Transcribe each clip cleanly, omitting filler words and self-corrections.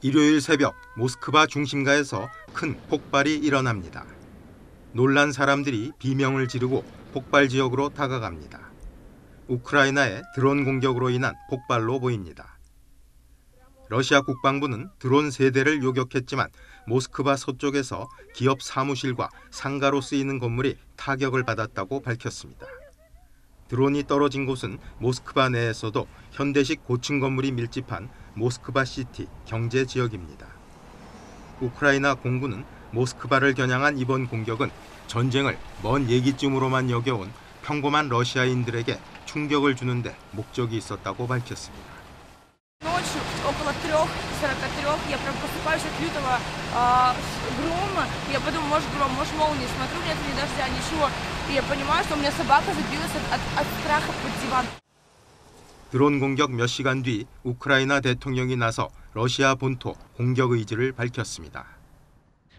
일요일 새벽 모스크바 중심가에서 큰 폭발이 일어납니다. 놀란 사람들이 비명을 지르고 폭발 지역으로 다가갑니다. 우크라이나의 드론 공격으로 인한 폭발로 보입니다. 러시아 국방부는 드론 3대를 요격했지만 모스크바 서쪽에서 기업 사무실과 상가로 쓰이는 건물이 타격을 받았다고 밝혔습니다. 드론이 떨어진 곳은 모스크바 내에서도 현대식 고층 건물이 밀집한 모스크바 시티 경제 지역입니다. 우크라이나 공군은 모스크바를 겨냥한 이번 공격은 전쟁을 먼 얘기쯤으로만 여겨온 평범한 러시아인들에게 충격을 주는 데 목적이 있었다고 밝혔습니다. Ночью, около 3:43, я прям просыпаюсь от лютого грома. Я подумала, может гром, может молния. Смотрю, нет ни дождя, ничего. И я понимаю, что у меня собака забилась от страха под диван. 드론 공격 몇 시간 뒤 우크라이나 대통령이 나서 러시아 본토 공격 의지를 밝혔습니다.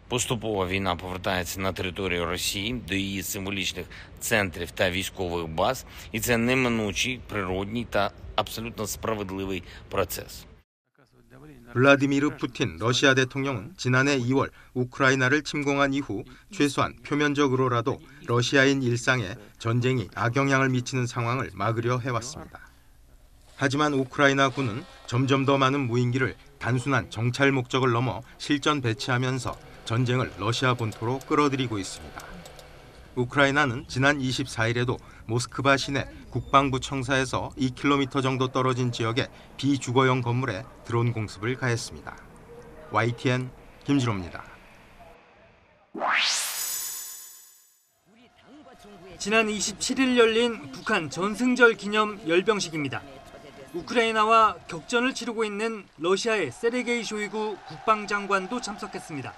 Поступово війна повертається на територію Росії до її символічних центрів та військових баз, і це неминучий, природній та абсолютно справедливий процес. 블라디미르 푸틴 러시아 대통령은 지난해 2월 우크라이나를 침공한 이후 최소한 표면적으로라도 러시아인 일상에 전쟁이 악영향을 미치는 상황을 막으려 해왔습니다. 하지만 우크라이나 군은 점점 더 많은 무인기를 단순한 정찰 목적을 넘어 실전 배치하면서 전쟁을 러시아 본토로 끌어들이고 있습니다. 우크라이나는 지난 24일에도 모스크바 시내 국방부 청사에서 2km 정도 떨어진 지역의 비주거용 건물에 드론 공습을 가했습니다. YTN 김진호입니다. 지난 27일 열린 북한 전승절 기념 열병식입니다. 우크라이나와 격전을 치르고 있는 러시아의 세르게이 쇼이구 국방장관도 참석했습니다.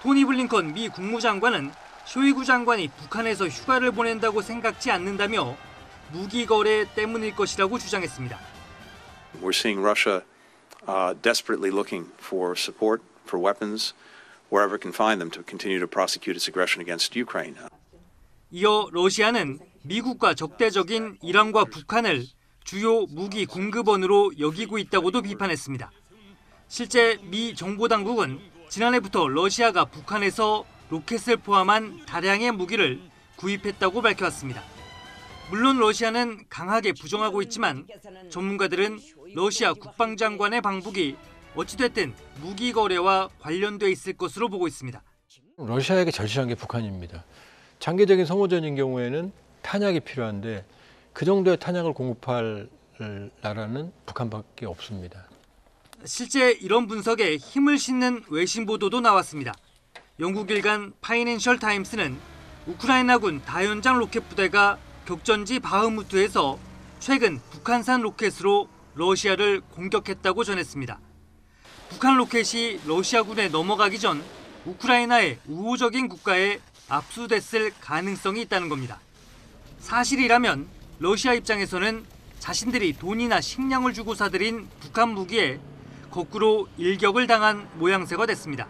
토니 블링컨 미 국무장관은 쇼이구 장관이 북한에서 휴가를 보낸다고 생각지 않는다며 무기 거래 때문일 것이라고 주장했습니다. We're seeing Russia desperately looking for support for weapons wherever it can find them to continue to prosecute its aggression against Ukraine. 이어 러시아는 미국과 적대적인 이란과 북한을 주요 무기 공급원으로 여기고 있다고도 비판했습니다. 실제 미 정보당국은 지난해부터 러시아가 북한에서 로켓을 포함한 다량의 무기를 구입했다고 밝혀왔습니다. 물론 러시아는 강하게 부정하고 있지만 전문가들은 러시아 국방장관의 방북이 어찌됐든 무기 거래와 관련돼 있을 것으로 보고 있습니다. 러시아에게 절실한 게 북한입니다. 장기적인 소모전인 경우에는 탄약이 필요한데 그 정도의 탄약을 공급할 나라는 북한밖에 없습니다. 실제 이런 분석에 힘을 싣는 외신 보도도 나왔습니다. 영국 일간 파이낸셜 타임스는 우크라이나군 다연장 로켓 부대가 격전지 바흐무트에서 최근 북한산 로켓으로 러시아를 공격했다고 전했습니다. 북한 로켓이 러시아군에 넘어가기 전 우크라이나의 우호적인 국가에 압수됐을 가능성이 있다는 겁니다. 사실이라면 러시아 입장에서는 자신들이 돈이나 식량을 주고 사들인 북한 무기에 거꾸로 일격을 당한 모양새가 됐습니다.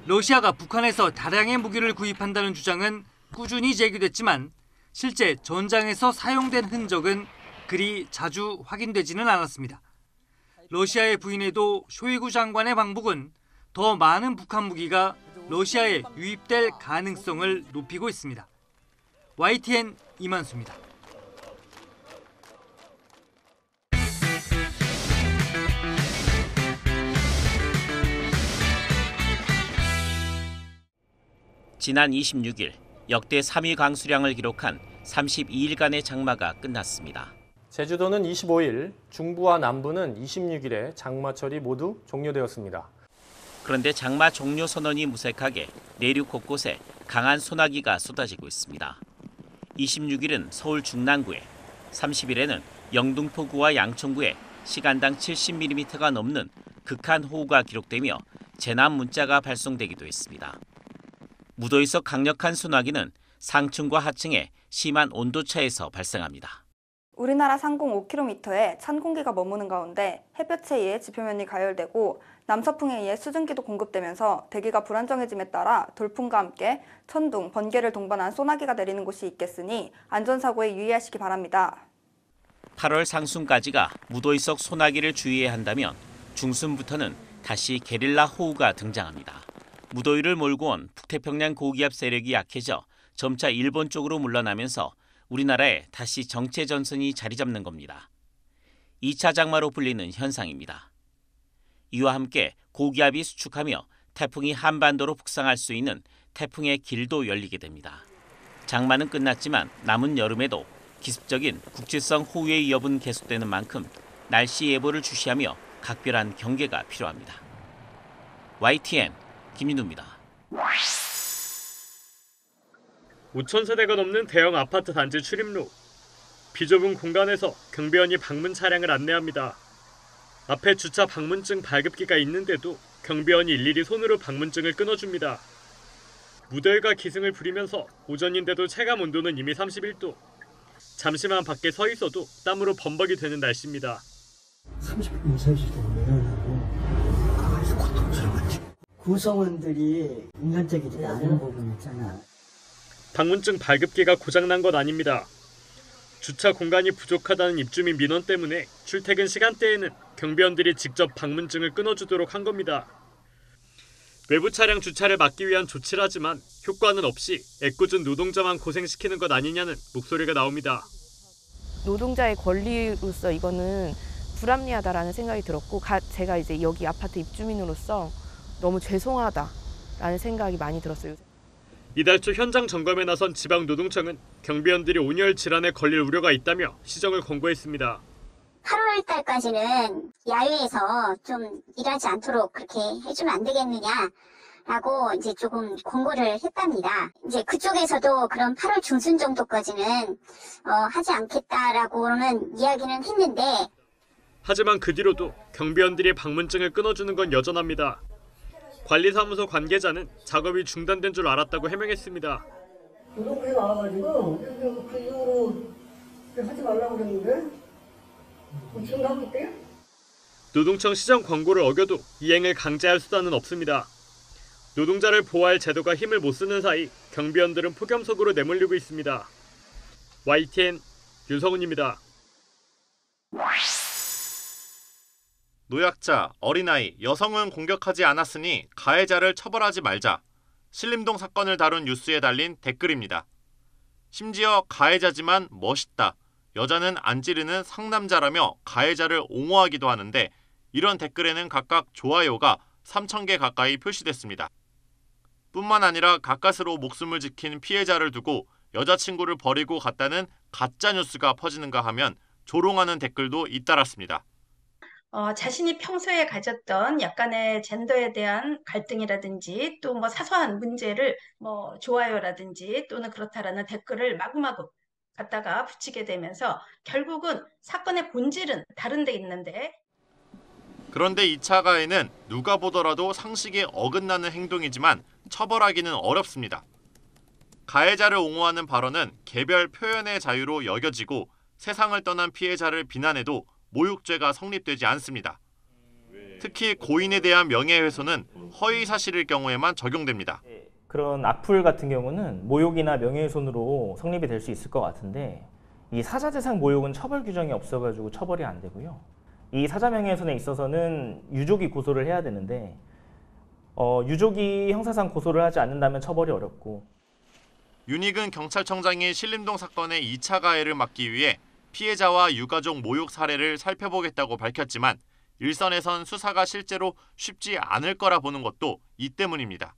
러시아가 북한에서 다량의 무기를 구입한다는 주장은 꾸준히 제기됐지만 실제 전장에서 사용된 흔적은 그리 자주 확인되지는 않았습니다. 러시아의 부인에도 쇼이구 장관의 방북은 더 많은 북한 무기가 러시아에 유입될 가능성을 높이고 있습니다. YTN 이만수입니다. 지난 26일 역대 3위 강수량을 기록한 32일간의 장마가 끝났습니다. 제주도는 25일, 중부와 남부는 26일에 장마철이 모두 종료되었습니다. 그런데 장마 종료 선언이 무색하게 내륙 곳곳에 강한 소나기가 쏟아지고 있습니다. 26일은 서울 중랑구에, 30일에는 영등포구와 양천구에 시간당 70mm가 넘는 극한 호우가 기록되며 재난 문자가 발송되기도 했습니다. 무더위 속 강력한 소나기는 상층과 하층에 심한 온도차에서 발생합니다. 우리나라 상공 5km에 찬 공기가 머무는 가운데 햇볕에 의해 지표면이 가열되고 남서풍에 의해 수증기도 공급되면서 대기가 불안정해짐에 따라 돌풍과 함께 천둥, 번개를 동반한 소나기가 내리는 곳이 있겠으니 안전사고에 유의하시기 바랍니다. 8월 상순까지가 무더위 속 소나기를 주의해야 한다면 중순부터는 다시 게릴라 호우가 등장합니다. 무더위를 몰고 온 북태평양 고기압 세력이 약해져 점차 일본 쪽으로 물러나면서 우리나라에 다시 정체 전선이 자리 잡는 겁니다. 2차 장마로 불리는 현상입니다. 이와 함께 고기압이 수축하며 태풍이 한반도로 북상할 수 있는 태풍의 길도 열리게 됩니다. 장마는 끝났지만 남은 여름에도 기습적인 국지성 호우의 위협은 계속되는 만큼 날씨 예보를 주시하며 각별한 경계가 필요합니다. YTN 김윤우입니다. 5,000세대가 넘는 대형 아파트 단지 출입로. 비좁은 공간에서 경비원이 방문 차량을 안내합니다. 앞에 주차 방문증 발급기가 있는데도 경비원이 일일이 손으로 방문증을 끊어줍니다. 무더위가 기승을 부리면서 오전인데도 체감 온도는 이미 31도. 잠시만 밖에 서 있어도 땀으로 범벅이 되는 날씨입니다. 30분, 30분 내려놓고 가만히서 고통스러웠지. 구성원들이 인간적이지 않은 부분 있잖아. 방문증 발급기가 고장난 건 아닙니다. 주차 공간이 부족하다는 입주민 민원 때문에 출퇴근 시간대에는 경비원들이 직접 방문증을 끊어주도록 한 겁니다. 외부 차량 주차를 막기 위한 조치라지만 효과는 없이 애꿎은 노동자만 고생시키는 것 아니냐는 목소리가 나옵니다. 노동자의 권리로서 이거는 불합리하다라는 생각이 들었고 제가 이제 여기 아파트 입주민으로서 너무 죄송하다라는 생각이 많이 들었어요. 이달 초 현장 점검에 나선 지방노동청은 경비원들이 온열 질환에 걸릴 우려가 있다며 시정을 권고했습니다. 8월 달까지는 야외에서 좀 일하지 않도록 그렇게 해주면 안 되겠느냐라고 이제 조금 권고를 했답니다. 이제 그쪽에서도 그런 8월 중순 정도까지는 하지 않겠다라고는 이야기는 했는데 하지만 그 뒤로도 경비원들이 방문증을 끊어주는 건 여전합니다. 관리사무소 관계자는 작업이 중단된 줄 알았다고 해명했습니다. 노동부에 나와가지고 그 이후로 하지 말라고 그랬는데 지금 하고 있대요? 노동청 시정 권고를 어겨도 이행을 강제할 수단은 없습니다. 노동자를 보호할 제도가 힘을 못 쓰는 사이 경비원들은 폭염 속으로 내몰리고 있습니다. YTN 윤성훈입니다. 노약자, 어린아이, 여성은 공격하지 않았으니 가해자를 처벌하지 말자. 신림동 사건을 다룬 뉴스에 달린 댓글입니다. 심지어 가해자지만 멋있다. 여자는 안 찌르는 상남자라며 가해자를 옹호하기도 하는데 이런 댓글에는 각각 좋아요가 3,000개 가까이 표시됐습니다. 뿐만 아니라 가까스로 목숨을 지킨 피해자를 두고 여자친구를 버리고 갔다는 가짜뉴스가 퍼지는가 하면 조롱하는 댓글도 잇따랐습니다. 자신이 평소에 가졌던 약간의 젠더에 대한 갈등이라든지 또 뭐 사소한 문제를 뭐 좋아요라든지 또는 그렇다라는 댓글을 마구마구 갖다가 붙이게 되면서 결국은 사건의 본질은 다른 데 있는데 그런데 2차 가해는 누가 보더라도 상식에 어긋나는 행동이지만 처벌하기는 어렵습니다. 가해자를 옹호하는 발언은 개별 표현의 자유로 여겨지고 세상을 떠난 피해자를 비난해도 모욕죄가 성립되지 않습니다. 특히 고인에 대한 명예훼손은 허위 사실일 경우에만 적용됩니다. 그런 악플 같은 경우는 모욕이나 명예훼손으로 성립이 될 수 있을 것 같은데 이 사자재산 모욕은 처벌 규정이 없어가지고 처벌이 안 되고요. 이 사자명예훼손에 있어서는 유족이 고소를 해야 되는데 유족이 형사상 고소를 하지 않는다면 처벌이 어렵고 윤익은 경찰청장이 신림동 사건의 2차 가해를 막기 위해 피해자와 유가족 모욕 사례를 살펴보겠다고 밝혔지만 일선에선 수사가 실제로 쉽지 않을 거라 보는 것도 이 때문입니다.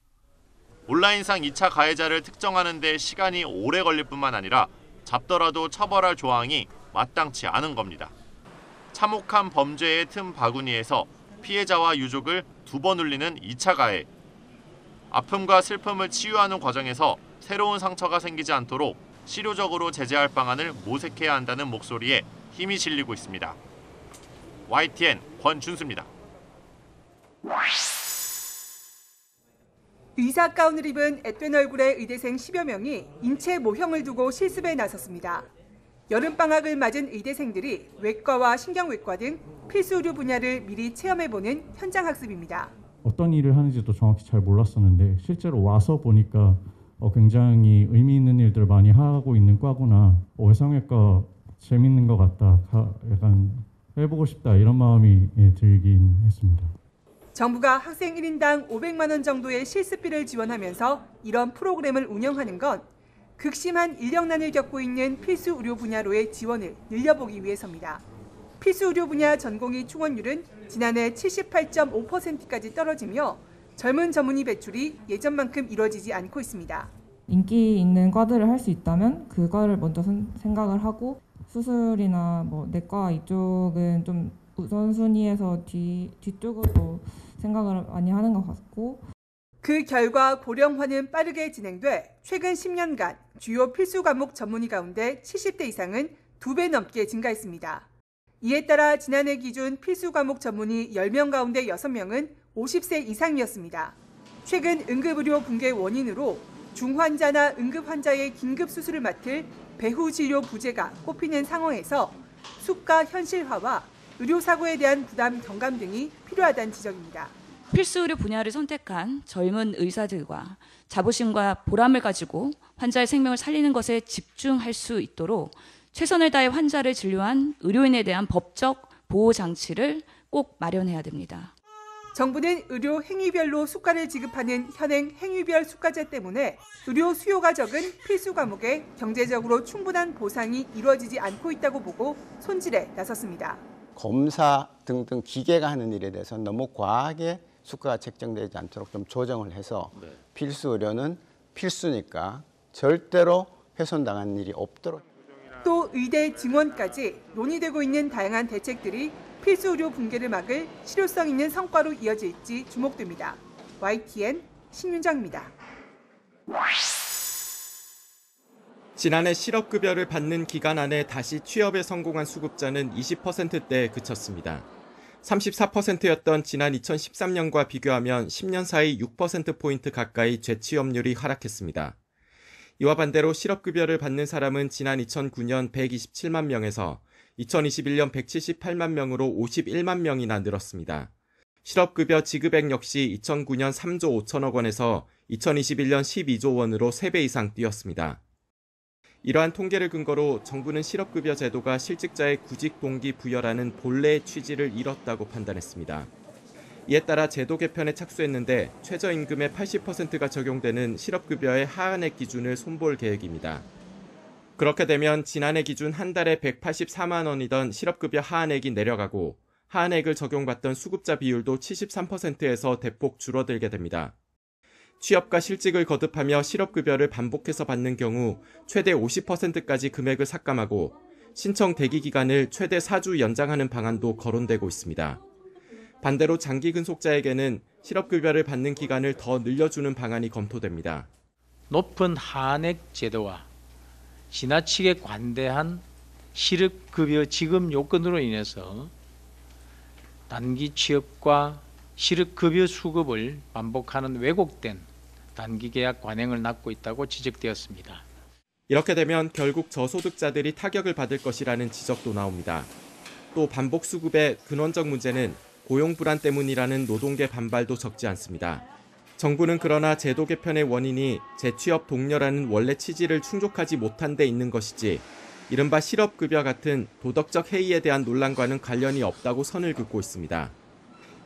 온라인상 2차 가해자를 특정하는 데 시간이 오래 걸릴 뿐만 아니라 잡더라도 처벌할 조항이 마땅치 않은 겁니다. 참혹한 범죄의 틈 바구니에서 피해자와 유족을 2번 울리는 2차 가해. 아픔과 슬픔을 치유하는 과정에서 새로운 상처가 생기지 않도록 실효적으로 제재할 방안을 모색해야 한다는 목소리에 힘이 실리고 있습니다. YTN 권준수입니다. 의사 가운을 입은 앳된 얼굴의 의대생 10여 명이 인체 모형을 두고 실습에 나섰습니다. 여름방학을 맞은 의대생들이 외과와 신경외과 등 필수 의료 분야를 미리 체험해보는 현장 학습입니다. 어떤 일을 하는지도 정확히 잘 몰랐었는데 실제로 와서 보니까 굉장히 의미 있는 일들을 많이 하고 있는 과구나. 외상외과 재밌는 것 같다. 약간 해보고 싶다 이런 마음이 들긴 했습니다. 정부가 학생 1인당 500만 원 정도의 실습비를 지원하면서 이런 프로그램을 운영하는 건 극심한 인력난을 겪고 있는 필수 의료 분야로의 지원을 늘려보기 위해서입니다. 필수 의료 분야 전공의 충원율은 지난해 78.5%까지 떨어지며 젊은 전문의 배출이 예전만큼 이루어지지 않고 있습니다. 인기 있는 과들을 할 수 있다면 그거를 먼저 생각을 하고 수술이나 내과 이쪽은 좀 우선순위에서 뒤쪽으로 생각을 많이 하는 것 같고 그 결과 고령화는 빠르게 진행돼 최근 10년간 주요 필수 과목 전문의 가운데 70대 이상은 2배 넘게 증가했습니다. 이에 따라 지난해 기준 필수 과목 전문의 10명 가운데 6명은 50세 이상이었습니다. 최근 응급의료 붕괴 원인으로 중환자나 응급환자의 긴급 수술을 맡을 배후 진료 부재가 꼽히는 상황에서 수가 현실화와 의료사고에 대한 부담 경감 등이 필요하다는 지적입니다. 필수 의료 분야를 선택한 젊은 의사들과 자부심과 보람을 가지고 환자의 생명을 살리는 것에 집중할 수 있도록 최선을 다해 환자를 진료한 의료인에 대한 법적 보호 장치를 꼭 마련해야 됩니다. 정부는 의료 행위별로 수가를 지급하는 현행 행위별 수가제 때문에 의료 수요가 적은 필수 과목에 경제적으로 충분한 보상이 이루어지지 않고 있다고 보고 손질에 나섰습니다. 검사 등등 기계가 하는 일에 대해서 너무 과하게 수가가 책정되지 않도록 좀 조정을 해서 필수 의료는 필수니까 절대로 훼손당하는 일이 없도록. 또 의대 증원까지 논의되고 있는 다양한 대책들이 필수 의료 붕괴를 막을 실효성 있는 성과로 이어질지 주목됩니다. YTN 신윤정입니다. 지난해 실업급여를 받는 기간 안에 다시 취업에 성공한 수급자는 20%대에 그쳤습니다. 34%였던 지난 2013년과 비교하면 10년 사이 6%포인트 가까이 재취업률이 하락했습니다. 이와 반대로 실업급여를 받는 사람은 지난 2009년 127만 명에서 2021년 178만 명으로 51만 명이나 늘었습니다. 실업급여 지급액 역시 2009년 3조 5천억 원에서 2021년 12조 원으로 3배 이상 뛰었습니다. 이러한 통계를 근거로 정부는 실업급여 제도가 실직자의 구직 동기 부여라는 본래의 취지를 잃었다고 판단했습니다. 이에 따라 제도 개편에 착수했는데 최저임금의 80%가 적용되는 실업급여의 하한액 기준을 손볼 계획입니다. 그렇게 되면 지난해 기준 한 달에 184만 원이던 실업급여 하한액이 내려가고 하한액을 적용받던 수급자 비율도 73%에서 대폭 줄어들게 됩니다. 취업과 실직을 거듭하며 실업급여를 반복해서 받는 경우 최대 50%까지 금액을 삭감하고 신청 대기 기간을 최대 4주 연장하는 방안도 거론되고 있습니다. 반대로 장기 근속자에게는 실업급여를 받는 기간을 더 늘려주는 방안이 검토됩니다. 높은 하한액 제도와 지나치게 관대한 실업급여 지급 요건으로 인해서 단기 취업과 실업급여 수급을 반복하는 왜곡된 단기계약 관행을 낳고 있다고 지적되었습니다. 이렇게 되면 결국 저소득자들이 타격을 받을 것이라는 지적도 나옵니다. 또 반복 수급의 근원적 문제는 고용 불안 때문이라는 노동계 반발도 적지 않습니다. 정부는 그러나 제도 개편의 원인이 재취업 독려라는 원래 취지를 충족하지 못한 데 있는 것이지 이른바 실업급여 같은 도덕적 해이에 대한 논란과는 관련이 없다고 선을 긋고 있습니다.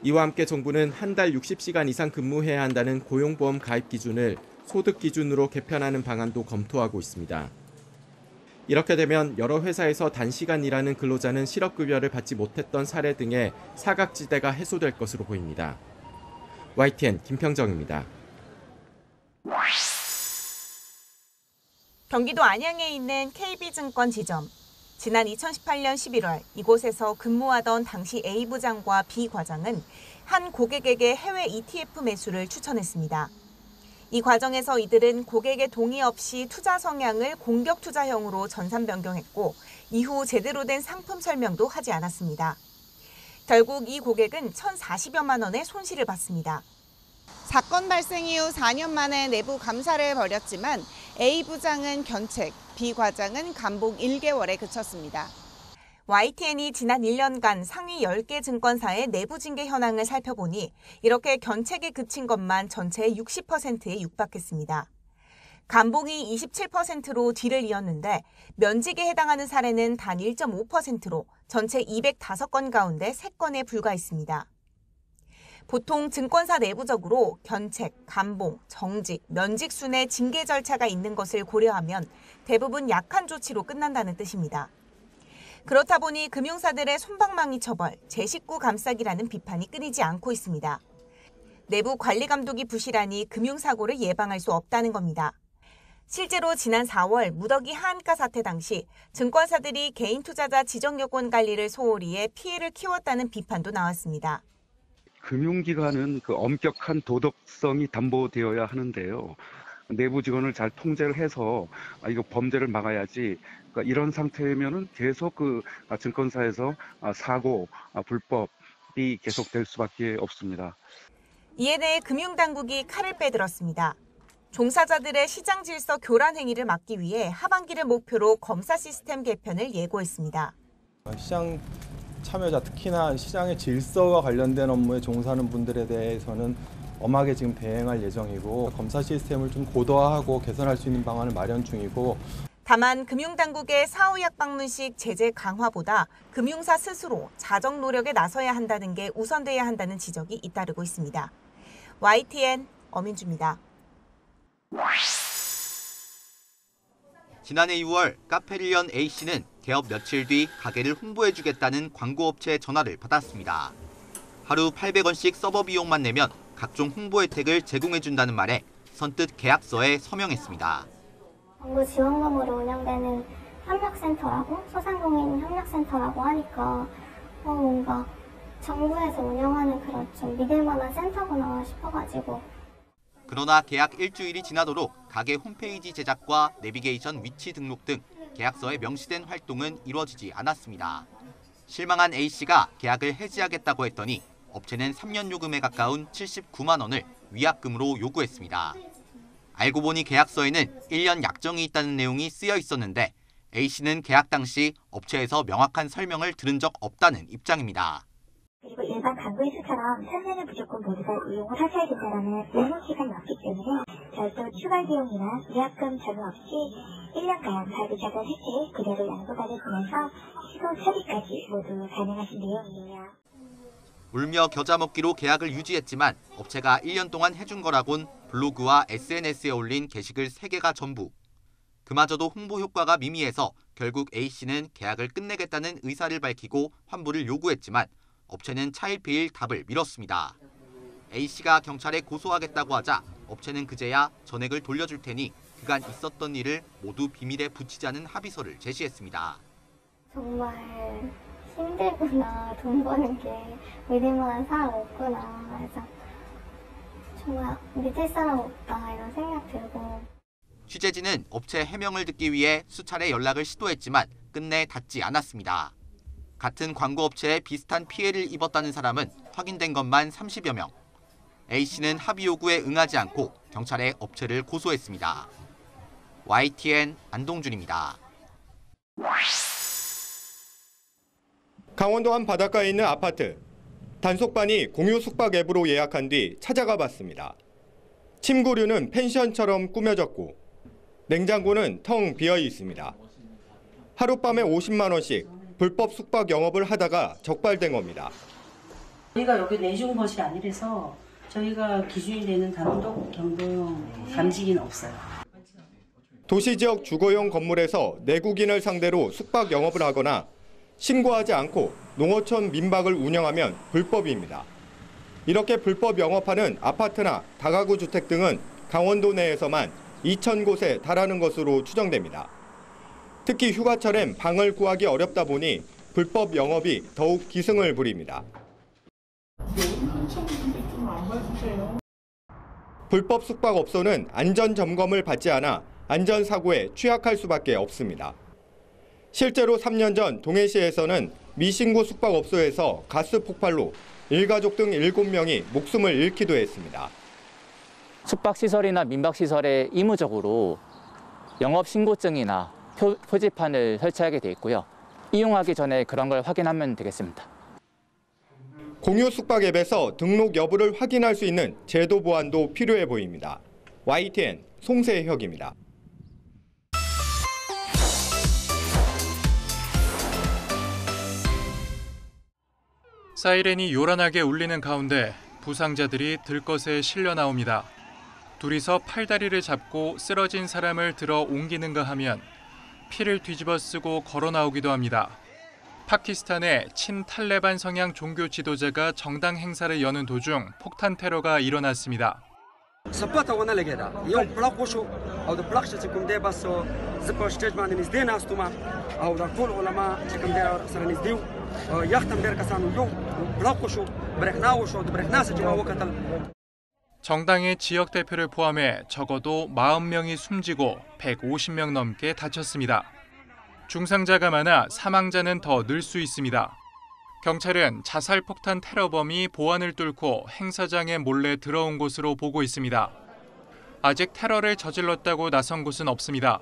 이와 함께 정부는 한 달 60시간 이상 근무해야 한다는 고용보험 가입 기준을 소득 기준으로 개편하는 방안도 검토하고 있습니다. 이렇게 되면 여러 회사에서 단시간 일하는 근로자는 실업급여를 받지 못했던 사례 등의 사각지대가 해소될 것으로 보입니다. YTN 김평정입니다. 경기도 안양에 있는 KB증권 지점. 지난 2018년 11월 이곳에서 근무하던 당시 A 부장과 B 과장은 한 고객에게 해외 ETF 매수를 추천했습니다. 이 과정에서 이들은 고객의 동의 없이 투자 성향을 공격 투자형으로 전산 변경했고 이후 제대로 된 상품 설명도 하지 않았습니다. 결국 이 고객은 1,040여만 원의 손실을 봤습니다. 사건 발생 이후 4년 만에 내부 감사를 벌였지만 A 부장은 견책, B 과장은 감복 1개월에 그쳤습니다. YTN이 지난 1년간 상위 10개 증권사의 내부 징계 현황을 살펴보니 이렇게 견책에 그친 것만 전체의 60%에 육박했습니다. 감봉이 27%로 뒤를 이었는데 면직에 해당하는 사례는 단 1.5%로 전체 205건 가운데 3건에 불과했습니다. 보통 증권사 내부적으로 견책, 감봉, 정직, 면직 순의 징계 절차가 있는 것을 고려하면 대부분 약한 조치로 끝난다는 뜻입니다. 그렇다 보니 금융사들의 솜방망이 처벌, 제 식구 감싸기라는 비판이 끊이지 않고 있습니다. 내부 관리 감독이 부실하니 금융사고를 예방할 수 없다는 겁니다. 실제로 지난 4월 무더기 하한가 사태 당시 증권사들이 개인 투자자 지정요건 관리를 소홀히 해 피해를 키웠다는 비판도 나왔습니다. 금융기관은 그 엄격한 도덕성이 담보되어야 하는데요. 내부 직원을 잘 통제를 해서 이거 범죄를 막아야지. 그러니까 이런 상태면은 계속 그 증권사에서 사고, 불법이 계속될 수밖에 없습니다. 이에 대해 금융당국이 칼을 빼들었습니다. 종사자들의 시장 질서 교란 행위를 막기 위해 하반기를 목표로 검사 시스템 개편을 예고했습니다. 시장 참여자, 특히나 시장의 질서와 관련된 업무에 종사하는 분들에 대해서는 엄하게 지금 대응할 예정이고 검사 시스템을 좀 고도화하고 개선할 수 있는 방안을 마련 중이고 다만 금융당국의 사후약 방문식 제재 강화보다 금융사 스스로 자정 노력에 나서야 한다는 게 우선돼야 한다는 지적이 잇따르고 있습니다. YTN 엄인주입니다. 지난해 6월 카페를 연 A씨는 개업 며칠 뒤 가게를 홍보해주겠다는 광고업체의 전화를 받았습니다. 하루 800원씩 서버 비용만 내면 각종 홍보 혜택을 제공해준다는 말에 선뜻 계약서에 서명했습니다. 정부 지원금으로 운영되는 협력센터라고 소상공인 협력센터라고 하니까 뭔가 정부에서 운영하는 그런 좀 믿을만한 센터구나 싶어가지고. 그러나 계약 일주일이 지나도록 가게 홈페이지 제작과 내비게이션 위치 등록 등 계약서에 명시된 활동은 이루어지지 않았습니다. 실망한 A씨가 계약을 해지하겠다고 했더니 업체는 3년 요금에 가까운 79만 원을 위약금으로 요구했습니다. 알고 보니 계약서에는 1년 약정이 있다는 내용이 쓰여 있었는데 A씨는 계약 당시 업체에서 명확한 설명을 들은 적 없다는 입장입니다. 그리고 일반 광고회사처럼 3년은 무조건 모두가 이용을 하셔야 된다는 의무기간이 없기 때문에 별도 추가 비용이나 위약금 적용 없이 1년간 발급자금 혜택 그대로 양도받을 보면서 시공 처리까지 모두 가능하신 내용이에요. 울며 겨자 먹기로 계약을 유지했지만 업체가 1년 동안 해준 거라곤 블로그와 SNS에 올린 게시글 3개가 전부. 그마저도 홍보 효과가 미미해서 결국 A씨는 계약을 끝내겠다는 의사를 밝히고 환불을 요구했지만 업체는 차일피일 답을 미뤘습니다. A씨가 경찰에 고소하겠다고 하자 업체는 그제야 전액을 돌려줄 테니 그간 있었던 일을 모두 비밀에 붙이자는 합의서를 제시했습니다. 정말 힘들구나, 돈 버는 게 믿을만한 사람 없구나. 그래서 정말 믿을 사람 없다 이런 생각 들고. 취재진은 업체 해명을 듣기 위해 수차례 연락을 시도했지만 끝내 닿지 않았습니다. 같은 광고업체에 비슷한 피해를 입었다는 사람은 확인된 것만 30여 명. A씨는 합의 요구에 응하지 않고 경찰에 업체를 고소했습니다. YTN 안동준입니다. 강원도 한 바닷가에 있는 아파트. 단속반이 공유 숙박 앱으로 예약한 뒤 찾아가 봤습니다. 침구류는 펜션처럼 꾸며졌고 냉장고는 텅 비어 있습니다. 하룻밤에 50만 원씩 불법 숙박 영업을 하다가 적발된 겁니다. 저희가 여기 내준 것이 아니라서 저희가 기준이 되는 단독 경동 감지기는 없어요. 도시 지역 주거용 건물에서 내국인을 상대로 숙박 영업을 하거나 신고하지 않고 농어촌 민박을 운영하면 불법입니다. 이렇게 불법 영업하는 아파트나 다가구 주택 등은 강원도 내에서만 2,000곳에 달하는 것으로 추정됩니다. 특히 휴가철엔 방을 구하기 어렵다 보니 불법 영업이 더욱 기승을 부립니다. 불법 숙박업소는 안전점검을 받지 않아 안전사고에 취약할 수밖에 없습니다. 실제로 3년 전 동해시에서는 미신고 숙박업소에서 가스 폭발로 일가족 등 7명이 목숨을 잃기도 했습니다. 숙박시설이나 민박시설에 의무적으로 영업신고증이나 표지판을 설치하게 돼 있고요. 이용하기 전에 그런 걸 확인하면 되겠습니다. 공유 숙박 앱에서 등록 여부를 확인할 수 있는 제도 보완도 필요해 보입니다. YTN 송세혁입니다. 사이렌이 요란하게 울리는 가운데 부상자들이 들것에 실려 나옵니다. 둘이서 팔다리를 잡고 쓰러진 사람을 들어 옮기는가 하면 피를 뒤집어 쓰고 걸어 나오기도 합니다. 파키스탄의 친탈레반 성향 종교 지도자가 정당 행사를 여는 도중 폭탄 테러가 일어났습니다. 정당의 지역 대표를 포함해 적어도 40명이 숨지고 150명 넘게 다쳤습니다. 중상자가 많아 사망자는 더 늘 수 있습니다. 경찰은 자살폭탄 테러범이 보안을 뚫고 행사장에 몰래 들어온 것으로 보고 있습니다. 아직 테러를 저질렀다고 나선 곳은 없습니다.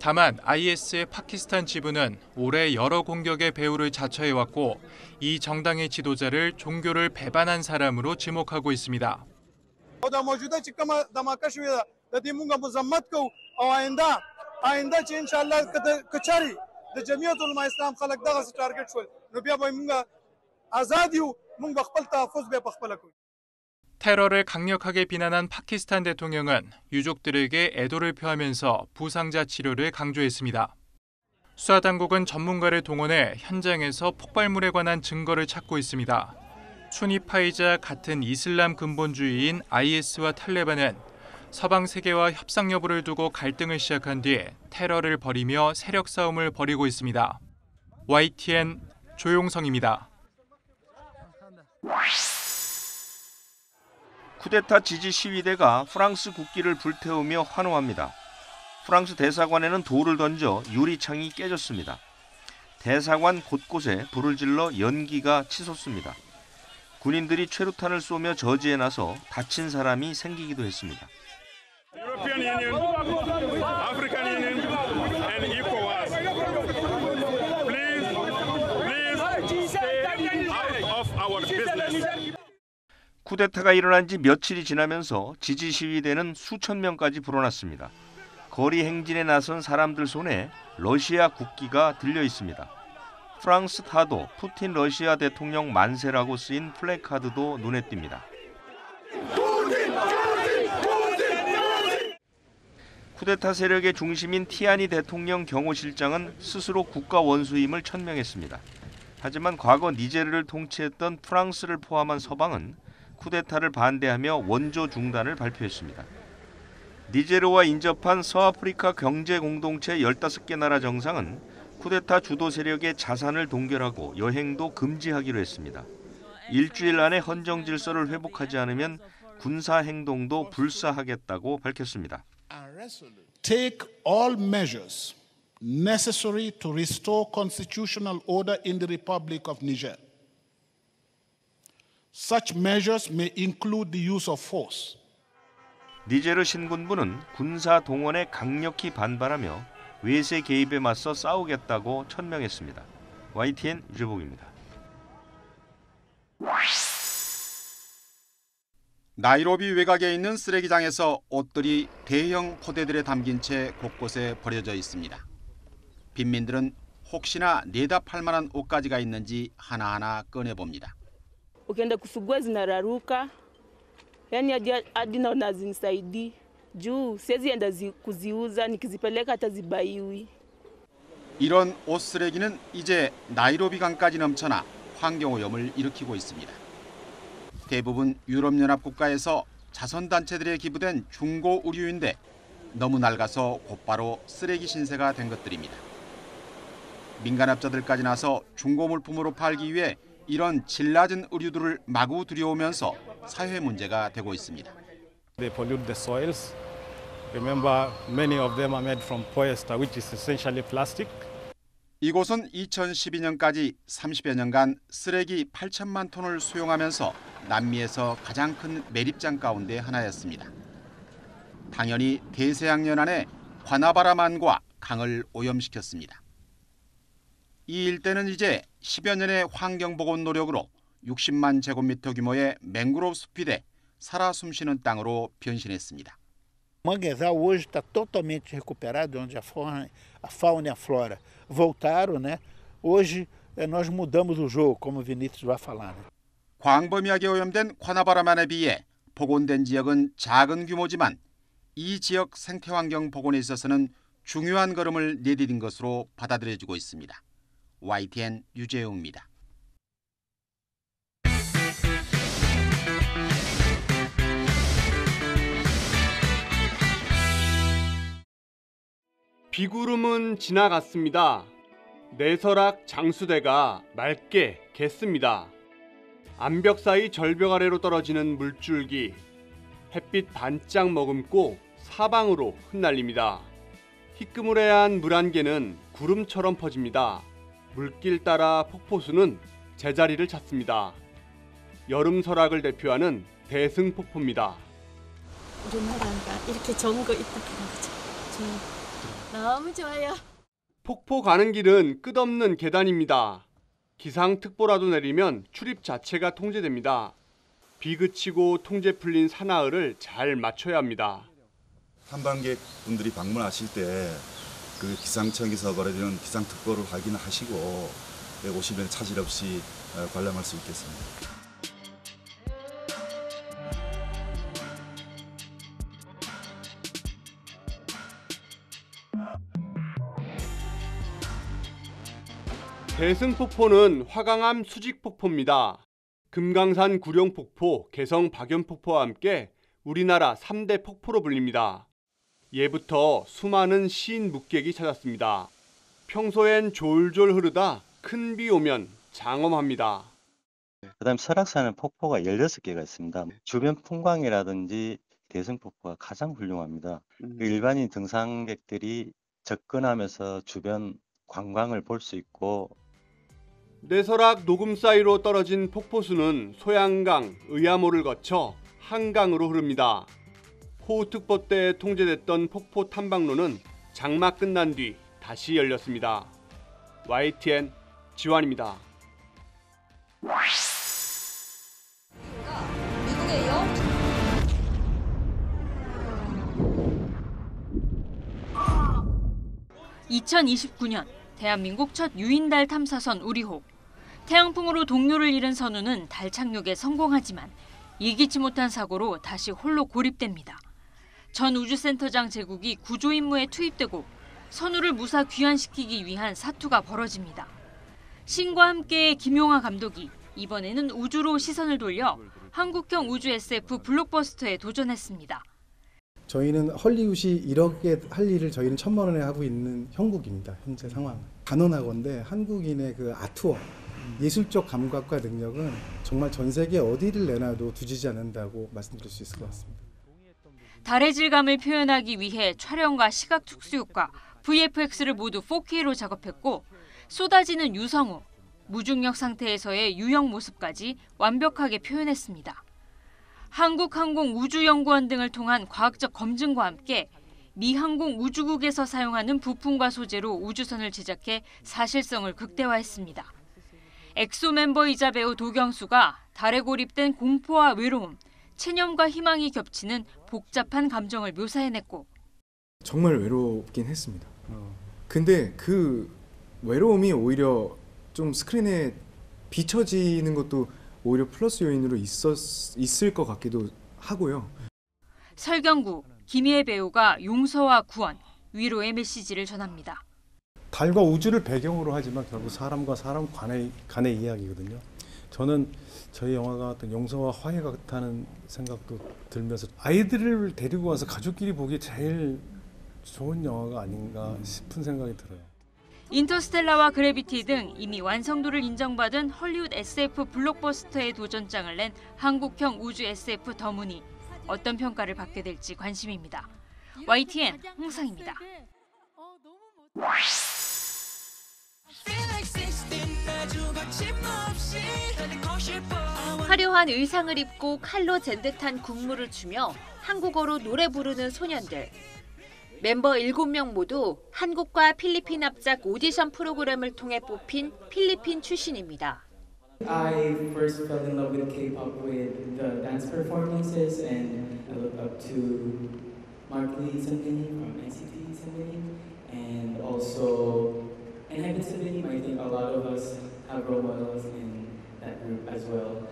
다만 IS의 파키스탄 지부는 올해 여러 공격의 배후를 자처해왔고 이 정당의 지도자를 종교를 배반한 사람으로 지목하고 있습니다. 테러를 강력하게 비난한 파키스탄 대통령은 유족들에게 애도를 표하면서 부상자 치료를 강조했습니다. 수사당국은 전문가를 동원해 현장에서 폭발물에 관한 증거를 찾고 있습니다. 수니파이자 같은 이슬람 근본주의인 IS와 탈레반은 서방 세계와 협상 여부를 두고 갈등을 시작한 뒤 테러를 벌이며 세력 싸움을 벌이고 있습니다. YTN 조용성입니다. 쿠데타 지지 시위대가 프랑스 국기를 불태우며 환호합니다. 프랑스 대사관에는 돌을 던져 유리창이 깨졌습니다. 대사관 곳곳에 불을 질러 연기가 치솟습니다. 군인들이 최루탄을 쏘며 저지에 나서 다친 사람이 생기기도 했습니다. 쿠데타가 일어난 지 며칠이 지나면서 지지 시위대는 수천 명까지 불어났습니다. 거리 행진에 나선 사람들 손에 러시아 국기가 들려 있습니다. 프랑스 타도 푸틴 러시아 대통령 만세라고 쓰인 플래카드도 눈에 띕니다. 쿠데타 세력의 중심인 티아니 대통령 경호실장은 스스로 국가 원수임을 천명했습니다. 하지만 과거 니제르를 통치했던 프랑스를 포함한 서방은 쿠데타를 반대하며 원조 중단을 발표했습니다. 니제르와 인접한 서아프리카 경제공동체 15개 나라 정상은 쿠데타 주도 세력의 자산을 동결하고 여행도 금지하기로 했습니다. 일주일 안에 헌정 질서를 회복하지 않으면 군사 행동도 불사하겠다고 밝혔습니다. Take all measures necessary to restore constitutional order in the Republic of Niger. Such measures may include the use of force. 니제르 신군부는 군사 동원에 강력히 반발하며 외세 개입에 맞서 싸우겠다고 천명했습니다. YTN 유재복입니다. 나이로비 외곽에 있는 쓰레기장에서 옷들이 대형 포대들에 담긴 채 곳곳에 버려져 있습니다. 빈민들은 혹시나 내다 팔 만한 옷가지가 있는지 하나하나 꺼내봅니다. Ukienda kusugua zinararuka, yani hadi naona zinisaidii juu siwezi enda kuziuza, nikizipeleka hata zibaiwi. 이런 옷 쓰레기는 이제 나이로비 강까지 넘쳐나 환경오염을 일으키고 있습니다. 대부분 유럽연합 국가에서 자선단체들에 기부된 중고 의류인데 너무 낡아서 곧바로 쓰레기 신세가 된 것들입니다. 민간업자들까지 나서 중고 물품으로 팔기 위해 이런 질 낮은 의류들을 마구 들여오면서 사회 문제가 되고 있습니다. They pollute the soils. Remember, many of them are made from polyester, which is essentially plastic. 이곳은 2012년까지 30여 년간 쓰레기 8천만 톤을 수용하면서 남미에서 가장 큰 매립장 가운데 하나였습니다. 당연히 대서양연안의 과나바라만과 강을 오염시켰습니다. 이 일대는 이제 10여 년의 환경보건 노력으로 60만 제곱미터 규모의 맹그로브 숲이 돼 살아 숨쉬는 땅으로 변신했습니다. Manguezal hoje está totalmente recuperado, onde a fauna e a flora voltaram, né? Hoje nós mudamos o jogo, como o Vinícius vai falar. 광범위하게 오염된 관아바람안에 비해 복원된 지역은 작은 규모지만 이 지역 생태환경 복원에 있어서는 중요한 걸음을 내디딘 것으로 받아들여지고 있습니다. YTN 유재용입니다. 비구름은 지나갔습니다. 내설악 장수대가 맑게 갰습니다. 암벽 사이 절벽 아래로 떨어지는 물줄기, 햇빛 반짝 머금고 사방으로 흩날립니다. 희끄무레한 물 한 개는 구름처럼 퍼집니다. 물길 따라 폭포수는 제자리를 찾습니다. 여름 설악을 대표하는 대승폭포입니다. 우리나라가 이렇게 좋은 거 있다는 거죠. 너무 좋아요. 폭포 가는 길은 끝없는 계단입니다. 기상특보라도 내리면 출입 자체가 통제됩니다. 비 그치고 통제 풀린 사나흘을 잘 맞춰야 합니다. 탐방객분들이 방문하실 때 그 기상청에서 벌어지는 기상특보를 확인하시고 오시면 차질 없이 관람할 수 있겠습니다. 대승폭포는 화강암 수직폭포입니다. 금강산 구룡폭포, 개성 박연폭포와 함께 우리나라 3대 폭포로 불립니다. 예부터 수많은 시인 묵객이 찾았습니다. 평소엔 졸졸 흐르다 큰 비 오면 장엄합니다. 그다음 설악산은 폭포가 16개가 있습니다. 주변 풍광이라든지 대승폭포가 가장 훌륭합니다. 일반인 등산객들이 접근하면서 주변 관광을 볼 수 있고, 내설악 녹음 사이로 떨어진 폭포수는 소양강, 의암호를 거쳐 한강으로 흐릅니다. 호우특보 때 통제됐던 폭포 탐방로는 장마 끝난 뒤 다시 열렸습니다. YTN 지환입니다. 미국이에요? (2029년) 대한민국 첫 유인달 탐사선 우리호. 태양풍으로 동료를 잃은 선우는 달 착륙에 성공하지만 예기치 못한 사고로 다시 홀로 고립됩니다. 전 우주센터장 제국이 구조 임무에 투입되고 선우를 무사 귀환시키기 위한 사투가 벌어집니다. 신과 함께 김용하 감독이 이번에는 우주로 시선을 돌려 한국형 우주 SF 블록버스터에 도전했습니다. 저희는 헐리우드이 이렇게 할 일을 저희는 1,000만 원에 하고 있는 형국입니다. 현재 상황. 단언하건대 한국인의 그 아트웍, 예술적 감각과 능력은 정말 전 세계 어디를 내놔도 뒤지지 않는다고 말씀드릴 수 있을 것 같습니다. 달의 질감을 표현하기 위해 촬영과 시각 특수 효과, VFX를 모두 4K로 작업했고 쏟아지는 유성우, 무중력 상태에서의 유형 모습까지 완벽하게 표현했습니다. 한국항공우주연구원 등을 통한 과학적 검증과 함께 미 항공우주국에서 사용하는 부품과 소재로 우주선을 제작해 사실성을 극대화했습니다. 엑소 멤버이자 배우 도경수가 달에 고립된 공포와 외로움, 체념과 희망이 겹치는 복잡한 감정을 묘사해냈고, 정말 외롭긴 했습니다. 근데 그 외로움이 오히려 좀 스크린에 비춰지는 것도 오히려 플러스 요인으로 있을 것 같기도 하고요. 설경구, 김희애 배우가 용서와 구원, 위로의 메시지를 전합니다. 달과 우주를 배경으로 하지만 결국 사람과 사람 간의 이야기거든요. 저는 저희 영화가 어떤 용서와 화해 같다는 생각도 들면서 아이들을 데리고 와서 가족끼리 보기 제일 좋은 영화가 아닌가 싶은 생각이 들어요. 인터스텔라와 그래비티 등 이미 완성도를 인정받은 헐리우드 SF 블록버스터의 도전장을 낸 한국형 우주 SF 더문이 어떤 평가를 받게 될지 관심입니다. YTN 홍상입니다. 화려한 의상을 입고 칼로 잰 듯한 군무를 추며 한국어로 노래 부르는 소년들. 멤버 7명 모두 한국과 필리핀 합작 오디션 프로그램을 통해 뽑힌 필리핀 출신입니다. I first fell in love with K-pop with the dance performances and I look up to Mark Lee Sunbin from NCT Sunbin and also Enhypen Sunbin. I think a lot of us have role models in that group as well.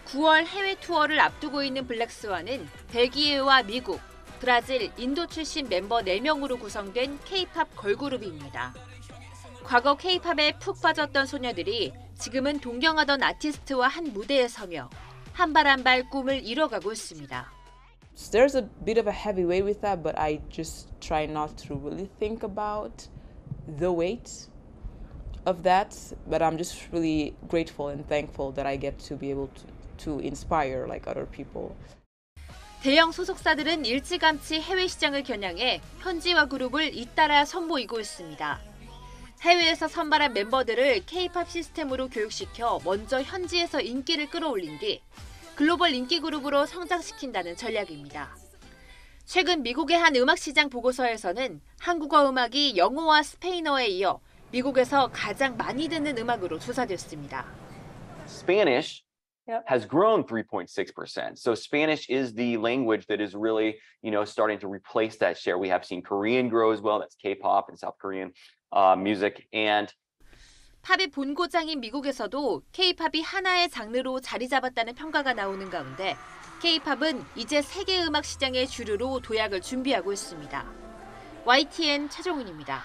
9월 해외 투어를 앞두고 있는 블랙스완은 벨기에와 미국, 브라질, 인도 출신 멤버 4명으로 구성된 K-팝 걸그룹입니다. 과거 K-팝에 푹 빠졌던 소녀들이 지금은 동경하던 아티스트와 한 무대에 서며 한 발 한 발 꿈을 이뤄가고 있습니다. So there's a bit of a heavy weight with that, but I just try not to really think about the weight of that. But I'm just really grateful and thankful that I get to be able to inspire like other people. 대형 소속사들은 일찌감치 해외 시장을 겨냥해 현지화 그룹을 잇따라 선보이고 있습니다. 해외에서 선발한 멤버들을 K-팝 시스템으로 교육시켜 먼저 현지에서 인기를 끌어올린 뒤 글로벌 인기 그룹으로 성장시킨다는 전략입니다. 최근 미국의 한 음악시장 보고서에서는 한국어 음악이 영어와 스페인어에 이어 미국에서 가장 많이 듣는 음악으로 조사됐습니다. Spanish has grown 3.6%. So Spanish is the language that is really, starting to replace that share. We have seen Korean grow as well. That's K-pop and South Korean music. And 팝의 본고장인 미국에서도 K-팝이 하나의 장르로 자리 잡았다는 평가가 나오는 가운데 K-팝은 이제 세계 음악 시장의 주류로 도약을 준비하고 있습니다. YTN 최종훈입니다.